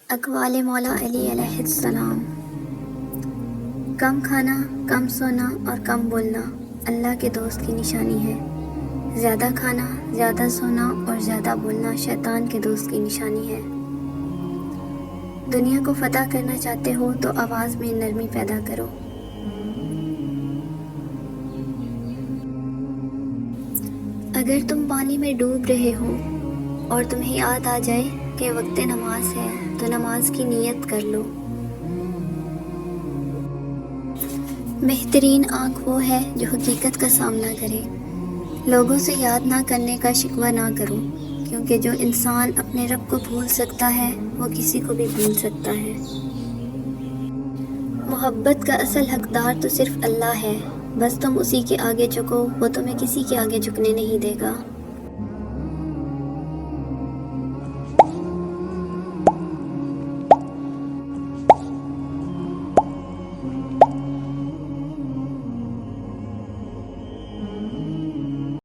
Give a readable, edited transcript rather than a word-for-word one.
اقوال مولا علی علیہ السلام۔ کم کھانا، کم سونا اور کم بولنا اللہ کے دوست کی نشانی ہے۔ زیادہ کھانا، زیادہ سونا اور زیادہ بولنا شیطان کے دوست کی نشانی ہے۔ دنیا کو فتح کرنا چاہتے ہو تو آواز میں نرمی پیدا کرو۔ اگر تم پانی میں ڈوب رہے ہو اور تمہیں یاد آ جائے کہ وقت نماز ہے تو نماز کی نیت کر لو۔ بہترین آنکھ وہ ہے جو حقیقت کا سامنا کرے۔ لوگوں سے یاد نہ کرنے کا شکوہ نہ کرو، کیونکہ جو انسان اپنے رب کو بھول سکتا ہے وہ کسی کو بھی بھول سکتا ہے۔ محبت کا اصل حقدار تو صرف اللہ ہے، بس تم اسی کے آگے جھکو، وہ تمہیں کسی کے آگے جھکنے نہیں دے گا۔